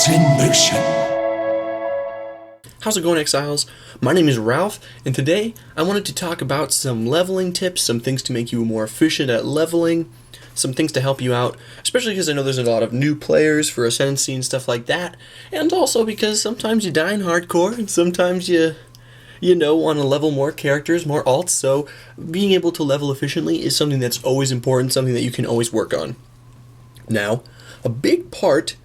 It's in motion. How's it going, Exiles? My name is Ralph, and today I wanted to talk about some leveling tips, some things to make you more efficient at leveling, some things to help you out, especially because I know there's a lot of new players for Ascendancy and stuff like that, and also because sometimes you die in hardcore, and sometimes you want to level more characters, more alts, so being able to level efficiently is something that's always important, something that you can always work on. Now, a big part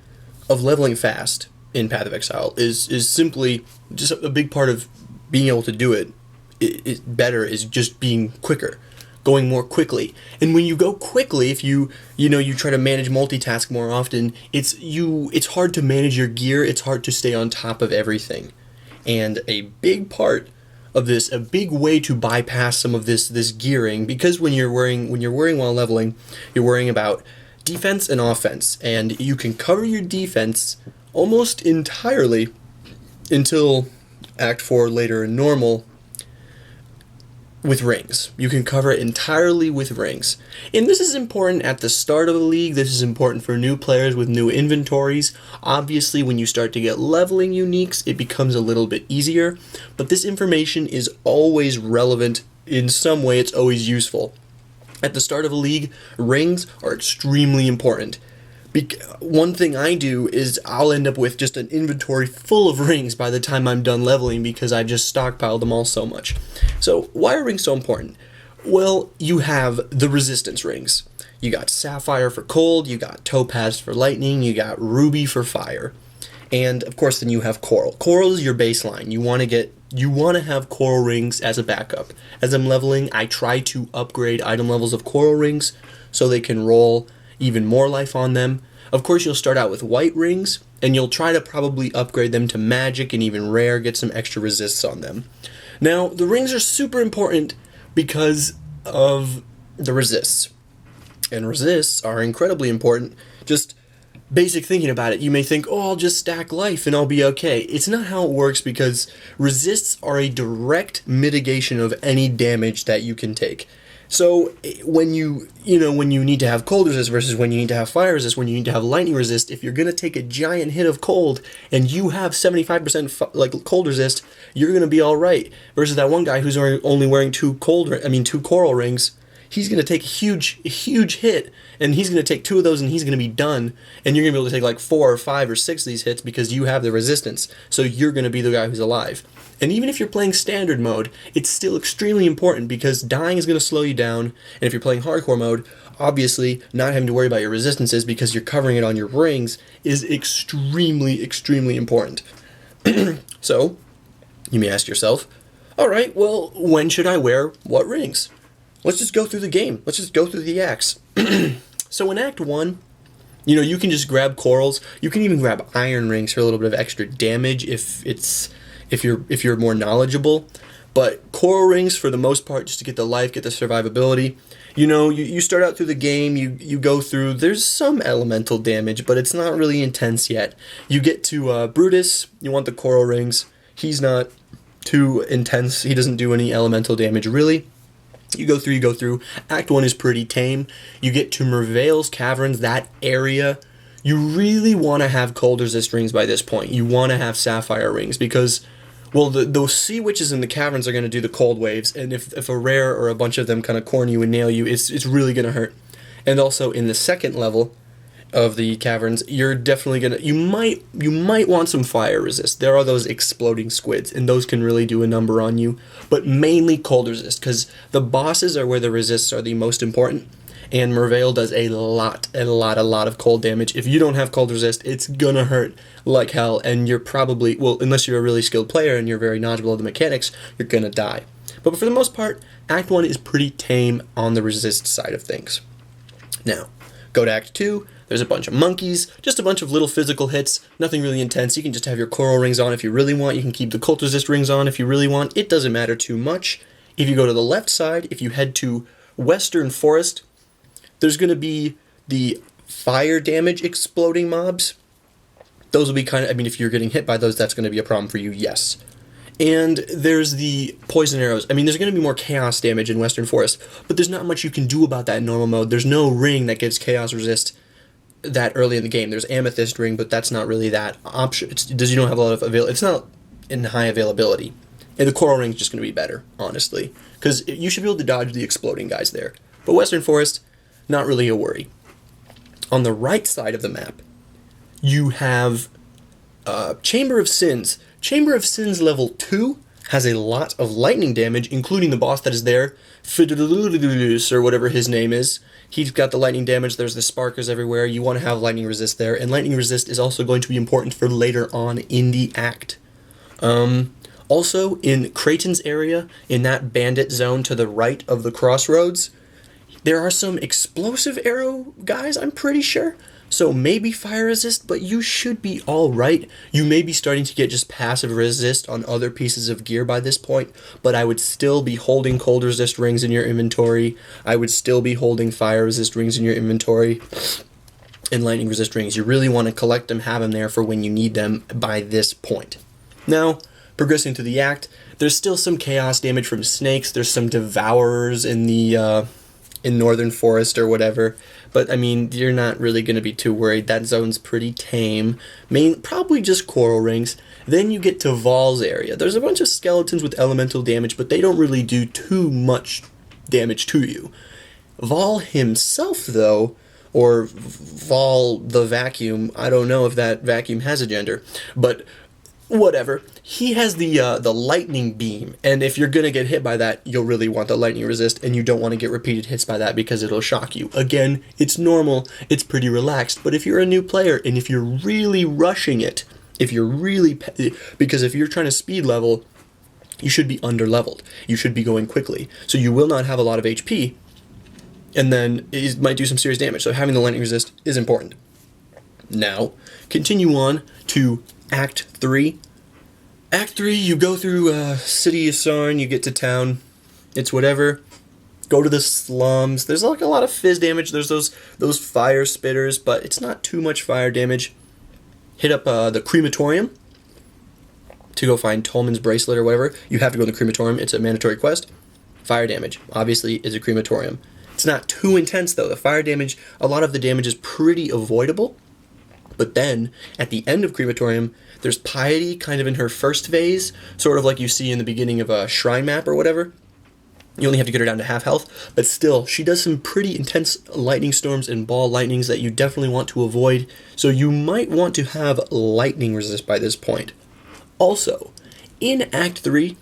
of leveling fast in Path of Exile is simply just a big part of being able to do it better is just being quicker, going more quickly. And when you go quickly, if you try to manage multitask more often, it's hard to manage your gear, it's hard to stay on top of everything. And a big part of this, a big way to bypass some of this gearing, because when you're worrying while leveling, you're worrying about defense and offense, and you can cover your defense almost entirely until Act 4 later in normal with rings. You can cover it entirely with rings. And this is important at the start of the league. This is important for new players with new inventories. Obviously, when you start to get leveling uniques, it becomes a little bit easier. But this information is always relevant in some way. It's always useful. At the start of a league, rings are extremely important. One thing I do is I'll end up with just an inventory full of rings by the time I'm done leveling because I've just stockpiled them all so much. So why are rings so important? Well, you have the resistance rings. You got sapphire for cold, you got topaz for lightning, you got ruby for fire. And of course then you have coral. Coral is your baseline. You want to have coral rings as a backup. As I'm leveling, I try to upgrade item levels of coral rings so they can roll even more life on them. Of course, you'll start out with white rings, and you'll try to probably upgrade them to magic and even rare, get some extra resists on them. Now, the rings are super important because of the resists. And resists are incredibly important. Just basic thinking about it, you may think, oh, I'll just stack life and I'll be okay. It's not how it works because resists are a direct mitigation of any damage that you can take. So when you need to have cold resist versus when you need to have fire resist, when you need to have lightning resist, if you're going to take a giant hit of cold and you have 75% cold resist, you're going to be all right. Versus that one guy who's only wearing two coral rings, he's going to take a huge hit, and he's going to take two of those and he's going to be done, and you're going to be able to take like 4 or 5 or 6 of these hits because you have the resistance, so you're going to be the guy who's alive. And even if you're playing standard mode, it's still extremely important because dying is going to slow you down, and if you're playing hardcore mode, obviously not having to worry about your resistances because you're covering it on your rings is extremely, extremely important. So, you may ask yourself, alright, well, when should I wear what rings? Let's just go through the game. Let's just go through the acts. So in Act 1, you can just grab corals. You can even grab iron rings for a little bit of extra damage if you're more knowledgeable. But coral rings, for the most part, just to get the life, get the survivability. You start out through the game, you go through, there's some elemental damage, but it's not really intense yet. You get to Brutus, you want the coral rings. He's not too intense. He doesn't do any elemental damage, really. You go through. Act 1 is pretty tame. You get to Merveil's Caverns, that area. You really want to have cold resist rings by this point. You want to have sapphire rings because, well, those sea witches in the caverns are going to do the cold waves, and if a rare or a bunch of them kind of corner you and nail you, it's really going to hurt. And also in the second level of the caverns, you're definitely you might want some fire resist. There are those exploding squids, and those can really do a number on you, but mainly cold resist, because the bosses are where the resists are the most important, and Merveil does a lot of cold damage. If you don't have cold resist, it's gonna hurt like hell, and you're probably, well, unless you're a really skilled player and you're very knowledgeable of the mechanics, you're gonna die. But for the most part, Act 1 is pretty tame on the resist side of things. Now, go to Act 2, there's a bunch of monkeys, just a bunch of little physical hits, nothing really intense. You can just have your coral rings on if you really want, you can keep the cult resist rings on if you really want, it doesn't matter too much. If you go to the left side, if you head to Western Forest, there's going to be the fire damage exploding mobs. Those will be if you're getting hit by those, that's going to be a problem for you, yes. And there's the poison arrows. There's going to be more chaos damage in Western Forest, but there's not much you can do about that in normal mode. There's no ring that gives chaos resist that early in the game. There's Amethyst Ring, but that's not really that option. You don't have a lot of it's not in high availability. And the Coral Ring is just going to be better, honestly, because you should be able to dodge the exploding guys there. But Western Forest, not really a worry. On the right side of the map, you have Chamber of Sins. Chamber of Sins level 2 has a lot of lightning damage, including the boss that is there, Fidelus, or whatever his name is. He's got the lightning damage, there's the sparkers everywhere, you want to have lightning resist there, and lightning resist is also going to be important for later on in the act. Also, in Creighton's area, in that bandit zone to the right of the crossroads, there are some explosive arrow guys, I'm pretty sure. So maybe fire resist, but you should be alright. You may be starting to get just passive resist on other pieces of gear by this point, but I would still be holding cold resist rings in your inventory. I would still be holding fire resist rings in your inventory. And lightning resist rings. You really want to collect them, have them there for when you need them by this point. Now, progressing to the act, there's still some chaos damage from snakes. There's some devourers in the in Northern Forest or whatever. But, I mean, you're not really going to be too worried. That zone's pretty tame. Probably just coral rings. Then you get to Vol's area. There's a bunch of skeletons with elemental damage, but they don't really do too much damage to you. Vol himself, though, or Vol the Vacuum, I don't know if that vacuum has a gender, but whatever. He has the lightning beam, and if you're gonna get hit by that, you'll really want the lightning resist, and you don't want to get repeated hits by that because it'll shock you. Again, it's normal, it's pretty relaxed, but if you're a new player, and if you're really rushing it, because if you're trying to speed level, you should be under-leveled. You should be going quickly, so you will not have a lot of HP, and then it might do some serious damage, so having the lightning resist is important. Now, continue on to Act 3. Act 3, you go through City of Sarn, you get to town, it's whatever. Go to the slums. There's like a lot of fizz damage. There's those fire spitters, but it's not too much fire damage. Hit up the crematorium to go find Tolman's bracelet or whatever. You have to go to the crematorium. It's a mandatory quest. Fire damage, obviously, is a crematorium. It's not too intense, though. The fire damage, a lot of the damage is pretty avoidable. But then, at the end of crematorium, there's Piety kind of in her first phase, sort of like you see in the beginning of a shrine map or whatever. You only have to get her down to half health, but still, she does some pretty intense lightning storms and ball lightnings that you definitely want to avoid, so you might want to have lightning resist by this point. Also, in Act 3,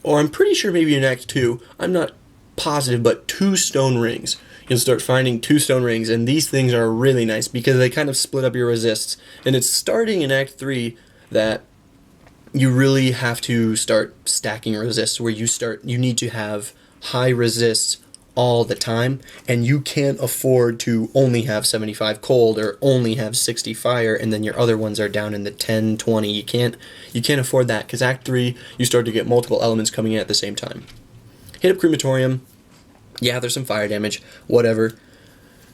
or I'm pretty sure maybe in Act 2, I'm not positive, but 2 stone rings. You'll start finding 2 stone rings, and these things are really nice because they kind of split up your resists, and it's starting in Act 3 that you really have to start stacking resists, where you need to have high resists all the time, and you can't afford to only have 75 cold or only have 60 fire, and then your other ones are down in the 10, 20. You can't afford that, because Act 3, you start to get multiple elements coming in at the same time. Hit up crematorium. Yeah, there's some fire damage, whatever.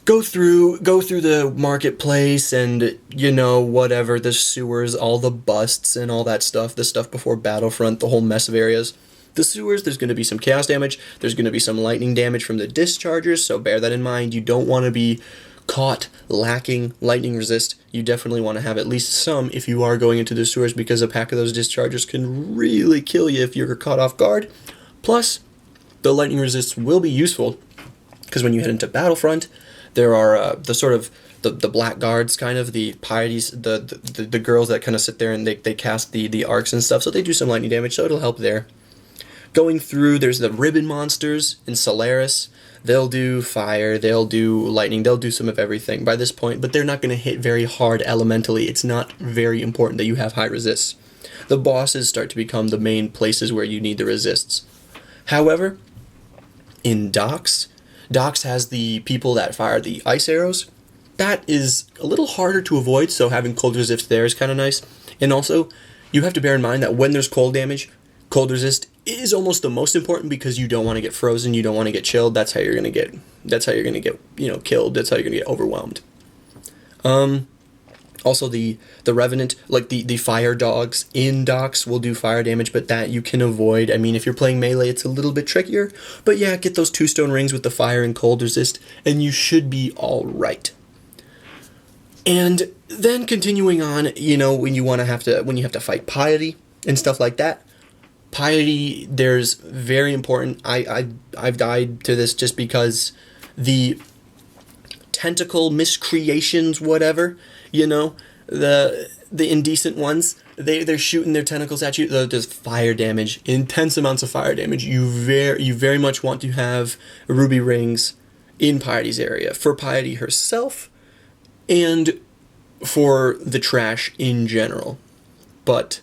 Go through the marketplace and, whatever, the sewers, all the busts and all that stuff, the stuff before Battlefront, the whole mess of areas. The sewers, there's going to be some chaos damage, there's going to be some lightning damage from the dischargers, so bear that in mind. You don't want to be caught lacking lightning resist. You definitely want to have at least some if you are going into the sewers, because a pack of those dischargers can really kill you if you're caught off guard. Plus, the lightning resists will be useful, because when you head into Battlefront, there are the black guards, kind of, the pieties, the girls that kind of sit there and they cast the arcs and stuff, so they do some lightning damage, so it'll help there. Going through, there's the ribbon monsters in Solaris. They'll do fire, they'll do lightning, they'll do some of everything by this point, but they're not going to hit very hard elementally. It's not very important that you have high resists. The bosses start to become the main places where you need the resists. However, in Docks has the people that fire the ice arrows. That is a little harder to avoid, so having cold resist there is kind of nice. And also, you have to bear in mind that when there's cold damage, cold resist is almost the most important, because you don't want to get frozen, you don't want to get chilled. That's how you're going to get killed. That's how you're going to get overwhelmed. Also, the Revenant, like the fire dogs in Docks will do fire damage, but that you can avoid. I mean, if you're playing melee, it's a little bit trickier. But yeah, get those 2 stone rings with the fire and cold resist, and you should be alright. And then continuing on, you know, when you have to fight piety and stuff like that. Piety, there's very important. I've died to this just because the tentacle miscreations, whatever, you know, the indecent ones, they're shooting their tentacles at you. There's fire damage, intense amounts of fire damage. You very much want to have ruby rings in Piety's area for Piety herself and for the trash in general. But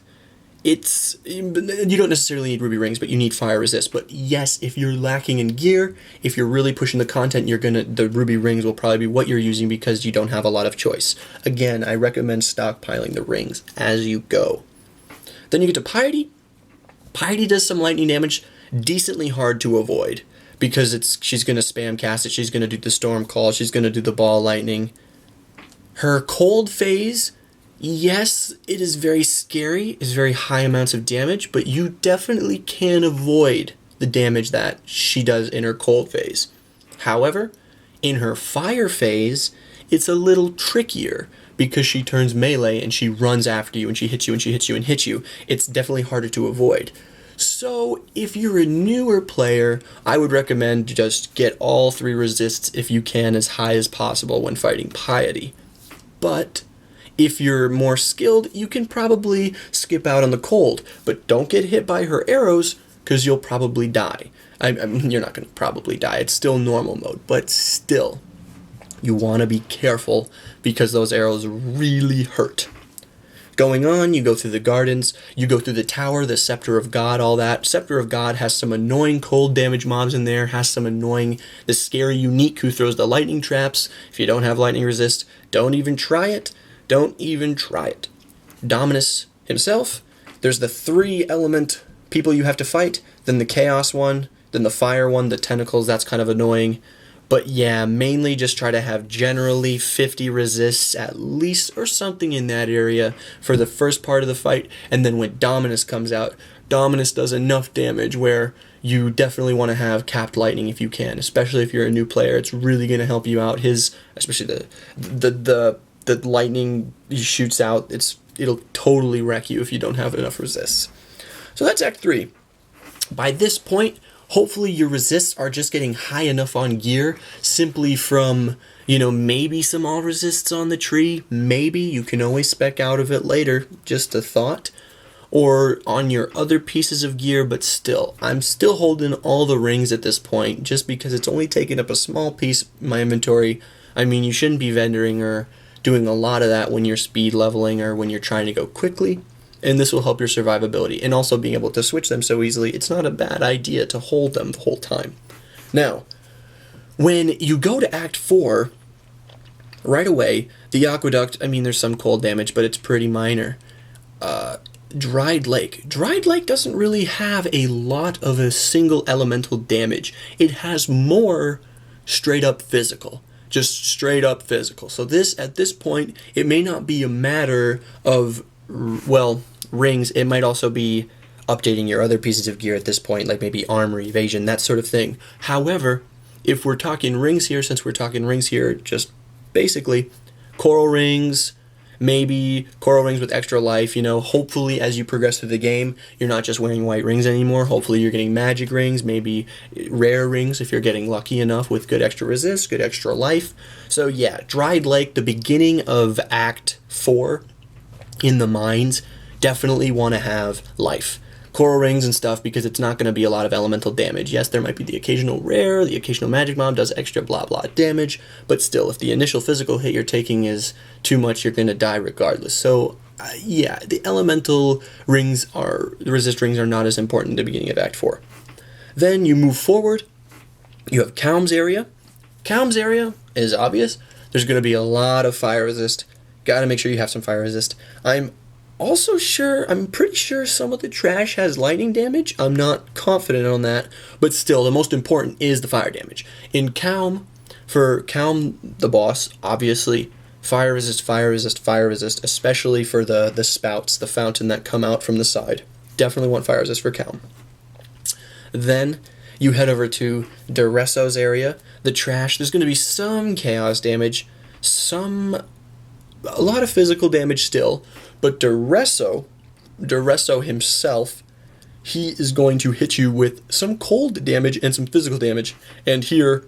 you don't necessarily need ruby rings, but you need fire resist. But yes, if you're lacking in gear, if you're really pushing the content, the ruby rings will probably be what you're using because you don't have a lot of choice. Again, I recommend stockpiling the rings as you go. Then you get to Piety. Piety does some lightning damage, decently hard to avoid because she's going to spam cast it, she's going to do the storm call, she's going to do the ball lightning. Her cold phase, yes, it is very scary, it's very high amounts of damage, but you definitely can avoid the damage that she does in her cold phase. However, in her fire phase, it's a little trickier because she turns melee and she runs after you and she hits you and she hits you and hits you. It's definitely harder to avoid. So if you're a newer player, I would recommend just get all 3 resists if you can as high as possible when fighting Piety. But if you're more skilled, you can probably skip out on the cold, but don't get hit by her arrows because you'll probably die. I mean, you're not going to probably die. It's still normal mode, but still, you want to be careful because those arrows really hurt. Going on, you go through the gardens, you go through the tower, the Scepter of God, all that. Scepter of God has some annoying cold damage mobs in there, has some annoying, the scary unique who throws the lightning traps. If you don't have lightning resist, don't even try it. Don't even try it. Dominus himself, there's the 3 element people you have to fight, then the chaos one, then the fire one, the tentacles, that's kind of annoying. But yeah, mainly just try to have generally 50 resists at least or something in that area for the first part of the fight. And then when Dominus comes out, Dominus does enough damage where you definitely want to have capped lightning if you can, especially if you're a new player. It's really going to help you out. Especially the lightning he shoots out, it'll totally wreck you if you don't have enough resists. So that's Act 3. By this point, hopefully your resists are just getting high enough on gear simply from, maybe some all resists on the tree. Maybe you can always spec out of it later, just a thought. Or on your other pieces of gear, but still, I'm still holding all the rings at this point just because it's only taking up a small piece of my inventory. I mean, you shouldn't be vendoring or doing a lot of that when you're speed leveling or when you're trying to go quickly. And this will help your survivability. And also being able to switch them so easily, it's not a bad idea to hold them the whole time. Now, when you go to Act 4, right away, the Aqueduct, there's some cold damage, but it's pretty minor. Dried Lake. Dried Lake doesn't really have a lot of a single elemental damage. It has more straight up physical. Just straight up physical. So at this point, it may not be a matter of, rings. It might also be updating your other pieces of gear at this point, like maybe armor, evasion, that sort of thing. However, if we're talking rings here, just basically coral rings, maybe coral rings with extra life, hopefully as you progress through the game, you're not just wearing white rings anymore. Hopefully you're getting magic rings, maybe rare rings if you're getting lucky enough with good extra resist, good extra life. So yeah, Dried Lake, the beginning of Act 4 in the mines, definitely want to have life. Coral rings and stuff because it's not going to be a lot of elemental damage. Yes, there might be the occasional rare, the occasional magic mob does extra blah blah damage, but still, if the initial physical hit you're taking is too much, you're going to die regardless. So, the elemental rings the resist rings are not as important at the beginning of Act 4. Then you move forward, you have Calm's area. Calm's area is obvious. There's going to be a lot of fire resist. Got to make sure you have some fire resist. I'm pretty sure some of the trash has lightning damage. I'm not confident on that, but still, the most important is the fire damage. In Calm, for Calm the boss, obviously, fire resist, fire resist, fire resist, especially for the spouts, the fountain that come out from the side. Definitely want fire resist for Calm. Then you head over to Duresso's area. The trash, there's going to be some chaos damage, some a lot of physical damage still, but Duresso himself, he is going to hit you with some cold damage and some physical damage. And here,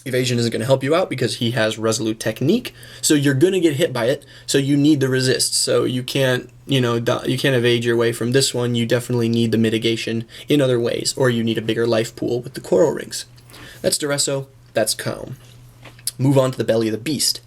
evasion isn't going to help you out because he has resolute technique, so you're going to get hit by it, so you need the resist. So you can't, you can't evade your way from this one. You definitely need the mitigation in other ways, or you need a bigger life pool with the coral rings. That's Duresso, that's Calm. Move on to the belly of the beast.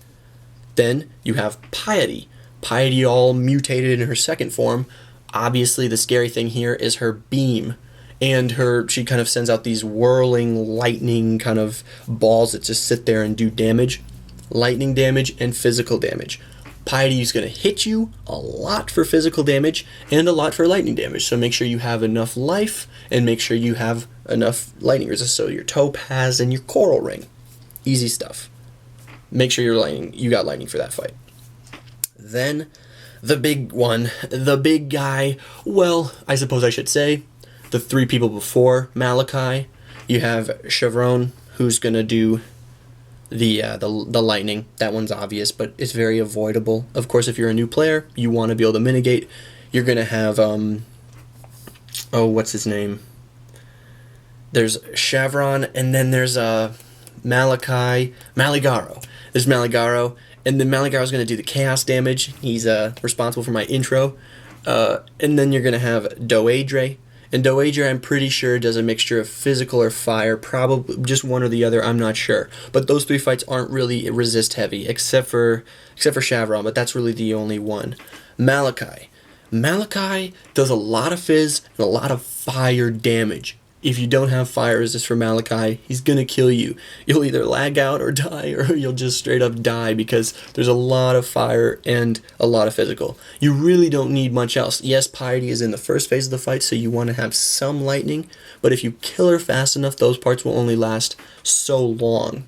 Then you have Piety. Piety all mutated in her second form. Obviously the scary thing here is her beam. And she kind of sends out these whirling lightning kind of balls that just sit there and do damage. Lightning damage and physical damage. Piety is going to hit you a lot for physical damage and a lot for lightning damage. So make sure you have enough life and make sure you have enough lightning resist. So your topaz and your coral ring. Easy stuff. Make sure you got lightning for that fight. Then the big one, the big guy. Well, I suppose I should say the three people before Malachi. You have Chevron, who's gonna do the lightning. That one's obvious, but it's very avoidable. Of course, if you're a new player, you want to be able to mitigate. You're gonna have what's his name? There's Chevron, and then there's Maligaro. There's Maligaro, and then Maligaro's gonna do the chaos damage. He's responsible for my intro. And then you're gonna have Doedre. And Doedre, I'm pretty sure, does a mixture of physical or fire, probably just one or the other, I'm not sure. But those three fights aren't really resist heavy, except for Chevron, but that's really the only one. Malachi does a lot of fizz and a lot of fire damage. If you don't have fire resist for Malachi, he's gonna kill you. You'll either lag out or die, or you'll just straight up die because there's a lot of fire and a lot of physical. You really don't need much else. Yes, Piety is in the first phase of the fight, so you want to have some lightning, but if you kill her fast enough, those parts will only last so long.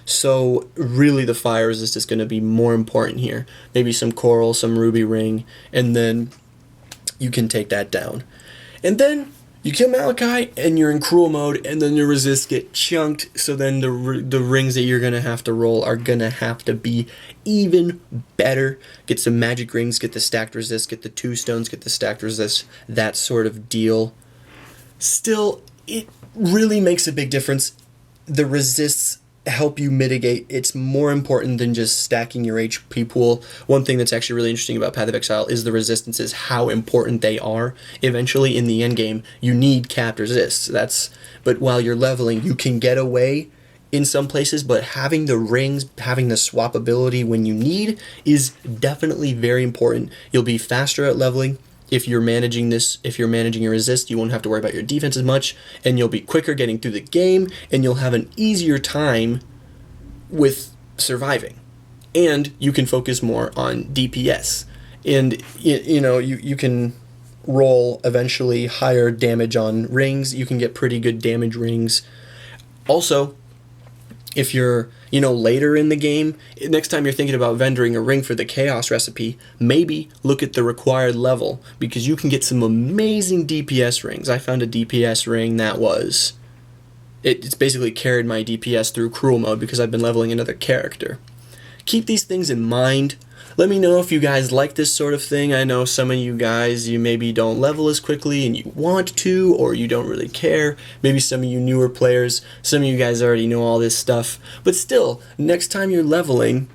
So really the fire resist is gonna be more important here. Maybe some coral, some ruby ring, and then you can take that down. And then you kill Malachi, and you're in cruel mode, and then the resists get chunked, so then the rings that you're going to have to roll are going to have to be even better. Get some magic rings, get the stacked resist, get the 2 stones, get the stacked resist, that sort of deal. Still, it really makes a big difference. The resists help you mitigate. It's more important than just stacking your HP pool. One thing that's actually really interesting about Path of Exile is the resistances, how important they are. Eventually in the end game, you need capped resists. But while you're leveling, you can get away in some places, but having the rings, having the swappability when you need is definitely very important. You'll be faster at leveling. If you're managing your resist, you won't have to worry about your defense as much, and you'll be quicker getting through the game, and you'll have an easier time with surviving. And you can focus more on DPS. And you can roll eventually higher damage on rings. You can get pretty good damage rings. Also, if you're, later in the game, next time you're thinking about vendoring a ring for the chaos recipe, maybe look at the required level, because you can get some amazing DPS rings. I found a DPS ring that it's basically carried my DPS through cruel mode because I've been leveling another character. Keep these things in mind. Let me know if you guys like this sort of thing. I know some of you guys, you maybe don't level as quickly and you want to, or you don't really care. Maybe some of you newer players, some of you guys already know all this stuff. But still, next time you're leveling,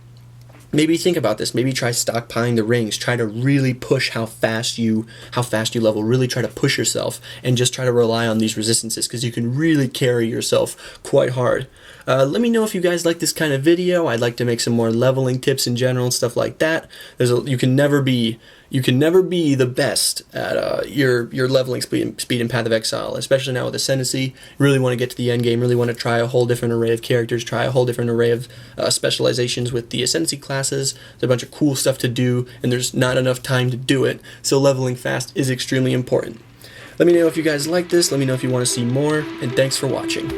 maybe think about this. Maybe try stockpiling the rings. Try to really push how fast you level. Really try to push yourself and just try to rely on these resistances, because you can really carry yourself quite hard. Let me know if you guys like this kind of video. I'd like to make some more leveling tips in general and stuff like that. You can never be the best at your leveling speed in Path of Exile, especially now with Ascendancy. You really want to get to the end game, really want to try a whole different array of characters, try a whole different array of specializations with the Ascendancy classes. There's a bunch of cool stuff to do, and there's not enough time to do it, so leveling fast is extremely important. Let me know if you guys like this, let me know if you want to see more, and thanks for watching.